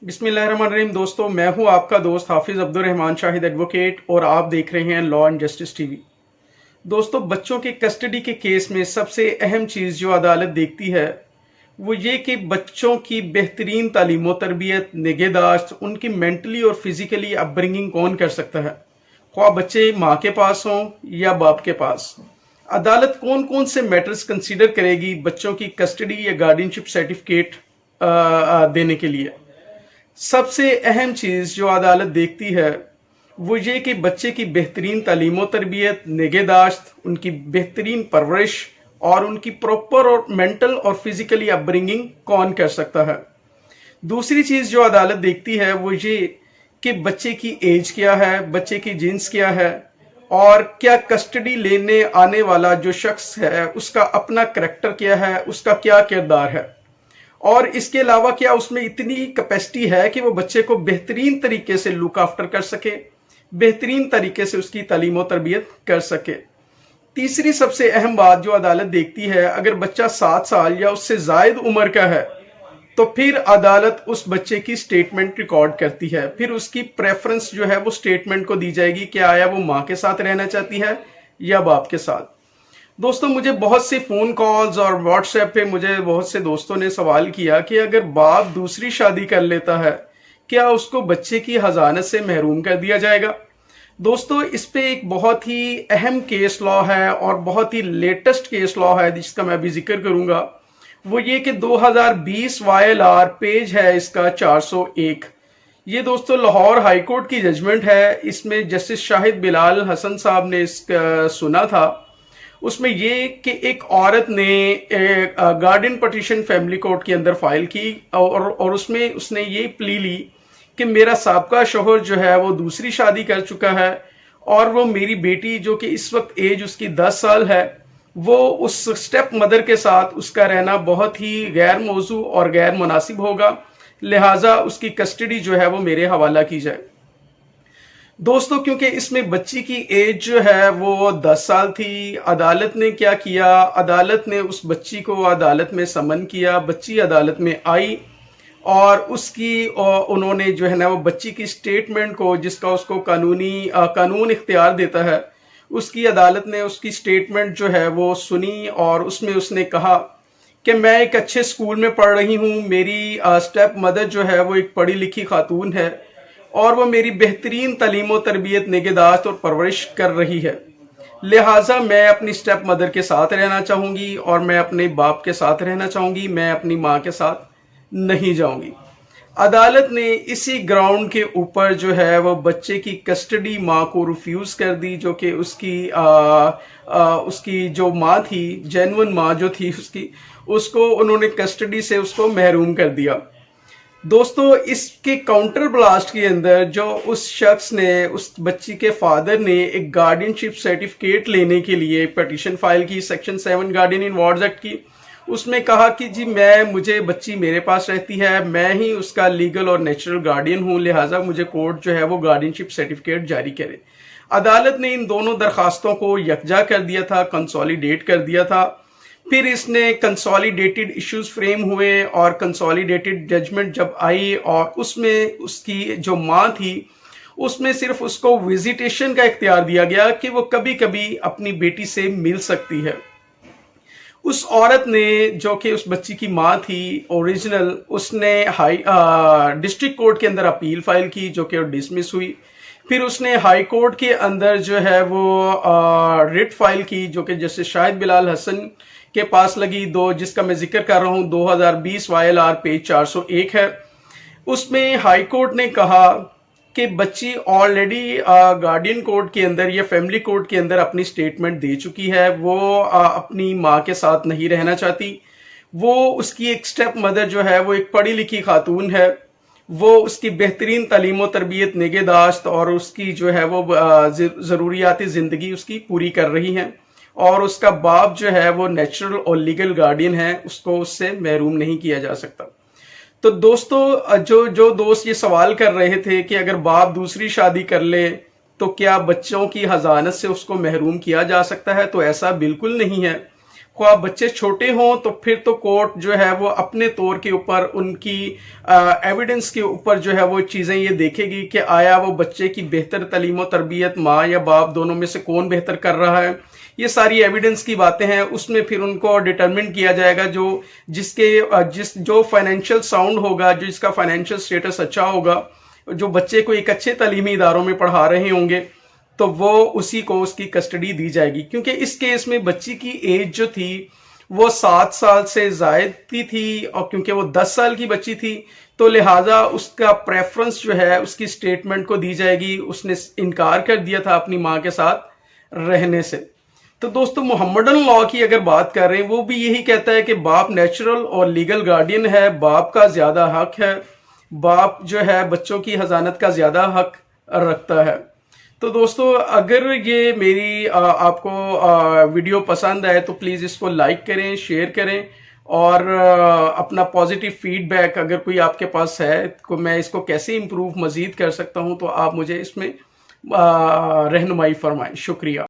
बिस्मिल्लाहिर्रहमानिर्रहीम। दोस्तों, मैं हूं आपका दोस्त हाफिज अब्दुर्रहमान शाहिद एडवोकेट और आप देख रहे हैं लॉ एंड जस्टिस टीवी। दोस्तों, बच्चों के कस्टडी के केस में सबसे अहम चीज़ जो अदालत देखती है वो ये कि बच्चों की बेहतरीन तालीम व तरबियत, निगहदाश्त, उनकी मेंटली और फिजिकली अपब्रिंगिंग कौन कर सकता है, ख्वाह बच्चे माँ के पास हों या बाप के पास। अदालत कौन कौन से मैटर्स कंसीडर करेगी बच्चों की कस्टडी या गार्डियनशिप सर्टिफिकेट देने के लिए। सबसे अहम चीज़ जो अदालत देखती है वो ये कि बच्चे की बेहतरीन तालीम व तरबियत, निगहदाश्त, उनकी बेहतरीन परवरिश और उनकी प्रॉपर और मेंटल और फिजिकली अपब्रिंगिंग कौन कर सकता है। दूसरी चीज़ जो अदालत देखती है वो ये कि बच्चे की एज क्या है, बच्चे की जिन्स क्या है और क्या कस्टडी लेने आने वाला जो शख्स है उसका अपना करैक्टर क्या है, उसका क्या किरदार है और इसके अलावा क्या उसमें इतनी कैपेसिटी है कि वो बच्चे को बेहतरीन तरीके से लुक आफ्टर कर सके, बेहतरीन तरीके से उसकी तालीम और तरबियत कर सके। तीसरी सबसे अहम बात जो अदालत देखती है, अगर बच्चा 7 साल या उससे जायद उम्र का है तो फिर अदालत उस बच्चे की स्टेटमेंट रिकॉर्ड करती है। फिर उसकी प्रेफरेंस जो है वो स्टेटमेंट को दी जाएगी कि आया वो माँ के साथ रहना चाहती है या बाप के साथ। दोस्तों, मुझे बहुत से फ़ोन कॉल्स और व्हाट्सएप पे मुझे बहुत से दोस्तों ने सवाल किया कि अगर बाप दूसरी शादी कर लेता है क्या उसको बच्चे की हज़ानत से महरूम कर दिया जाएगा। दोस्तों, इस पे एक बहुत ही अहम केस लॉ है और बहुत ही लेटेस्ट केस लॉ है जिसका मैं अभी जिक्र करूंगा। वो ये कि 2020 YLR पेज है इसका 401। ये दोस्तों लाहौर हाई कोर्ट की जजमेंट है। इसमें जस्टिस शाहिद बिलाल हसन साहब ने इसका सुना था। उसमें ये कि एक औरत ने गार्डियन पटिशन फैमिली कोर्ट के अंदर फाइल की और उसमें उसने ये प्ली ली कि मेरा साबका शोहर जो है वो दूसरी शादी कर चुका है और वो मेरी बेटी जो कि इस वक्त एज उसकी 10 साल है, वो उस स्टेप मदर के साथ उसका रहना बहुत ही गैर मौजू और गैर मुनासिब होगा, लिहाजा उसकी कस्टडी जो है वो मेरे हवाला की जाए। दोस्तों, क्योंकि इसमें बच्ची की एज जो है वो 10 साल थी, अदालत ने क्या किया, अदालत ने उस बच्ची को अदालत में समन किया। बच्ची अदालत में आई और उन्होंने जो है ना वो बच्ची की स्टेटमेंट को, जिसका उसको कानून इख्तियार देता है, उसकी अदालत ने उसकी स्टेटमेंट जो है वो सुनी और उसमें उसने कहा कि मैं एक अच्छे स्कूल में पढ़ रही हूँ, मेरी स्टेप मदर जो है वो एक पढ़ी लिखी खातून है और वो मेरी बेहतरीन तालीम व तरबियत, निगहदाश्त और परवरिश कर रही है, लिहाजा मैं अपनी स्टेप मदर के साथ रहना चाहूँगी और मैं अपने बाप के साथ रहना चाहूँगी, मैं अपनी माँ के साथ नहीं जाऊँगी। अदालत ने इसी ग्राउंड के ऊपर जो है वो बच्चे की कस्टडी माँ को रिफ्यूज़ कर दी, जो कि उसकी जो माँ थी, जेन्युइन माँ जो थी उसको उन्होंने कस्टडी से उसको महरूम कर दिया। दोस्तों, इसके काउंटर ब्लास्ट के अंदर जो उस शख्स ने, उस बच्ची के फादर ने एक गार्डियनशिप सर्टिफिकेट लेने के लिए पटिशन फाइल की सेक्शन 7 गार्डियन इन वार्ड्स एक्ट की। उसमें कहा कि जी मुझे बच्ची मेरे पास रहती है, मैं ही उसका लीगल और नेचुरल गार्डियन हूं, लिहाजा मुझे कोर्ट जो है वो गार्डियनशिप सर्टिफिकेट जारी करे। अदालत ने इन दोनों दरखास्तों को यकजा कर दिया था, कंसोलिडेट कर दिया था। फिर इसने कंसोलिडेटेड इश्यूज फ्रेम हुए और कंसोलिडेटेड जजमेंट जब आई और उसमें उसकी जो माँ थी उसमें सिर्फ उसको विजिटेशन का इख्तियार दिया गया कि वो कभी कभी अपनी बेटी से मिल सकती है। उस औरत ने, जो कि उस बच्ची की माँ थी ओरिजिनल, उसने डिस्ट्रिक्ट कोर्ट के अंदर अपील फाइल की जो कि डिसमिस हुई। फिर उसने हाई कोर्ट के अंदर जो है वो रिट फाइल की जो कि जस्टिस शाहिद बिलाल हसन के पास लगी, जिसका मैं जिक्र कर रहा हूँ 2020 YLR पेज 401 है। उसमें हाई कोर्ट ने कहा कि बच्ची ऑलरेडी गार्डियन कोर्ट के अंदर या फैमिली कोर्ट के अंदर अपनी स्टेटमेंट दे चुकी है, वो अपनी माँ के साथ नहीं रहना चाहती। वो उसकी एक स्टेप मदर जो है वो एक पढ़ी लिखी खातून है, वो उसकी बेहतरीन तालीम व तरबियत, निगहदाश्त और उसकी जो है वो ज़रूरियाती ज़िंदगी उसकी पूरी कर रही हैं और उसका बाप जो है वो नेचुरल और लीगल गार्डियन है, उसको उससे महरूम नहीं किया जा सकता। तो दोस्तों, जो दोस्त ये सवाल कर रहे थे कि अगर बाप दूसरी शादी कर ले तो क्या बच्चों की हज़ानत से उसको महरूम किया जा सकता है, तो ऐसा बिल्कुल नहीं है। ख्वाह बच्चे छोटे हों तो फिर तो कोर्ट जो है वो अपने तौर के ऊपर उनकी एविडेंस के ऊपर जो है वो चीज़ें ये देखेगी कि आया वो बच्चे की बेहतर तालीम और तरबियत माँ या बाप दोनों में से कौन बेहतर कर रहा है। ये सारी एविडेंस की बातें हैं, उसमें फिर उनको डिटरमिन किया जाएगा जो फाइनेंशियल साउंड होगा, जो जिसका फाइनेंशियल स्टेटस अच्छा होगा, जो बच्चे को एक अच्छे तालीमी इदारों में पढ़ा रहे होंगे, तो वो उसी को उसकी कस्टडी दी जाएगी। क्योंकि इस केस में बच्ची की एज जो थी वो 7 साल से ज़ायद की थी, और क्योंकि वो 10 साल की बच्ची थी तो लिहाजा उसका प्रेफरेंस जो है उसकी स्टेटमेंट को दी जाएगी। उसने इनकार कर दिया था अपनी माँ के साथ रहने से। तो दोस्तों, मोहम्मदन लॉ की अगर बात कर रहे हैं, वो भी यही कहता है कि बाप नेचुरल और लीगल गार्डियन है, बाप का ज्यादा हक है, बाप जो है बच्चों की हजानत का ज्यादा हक रखता है। तो दोस्तों, अगर ये मेरी आपको वीडियो पसंद आए तो प्लीज़ इसको लाइक करें, शेयर करें, और अपना पॉजिटिव फीडबैक अगर कोई आपके पास है तो मैं इसको कैसे इम्प्रूव मज़ीद कर सकता हूं तो आप मुझे इसमें रहनुमाई फरमाएं। शुक्रिया।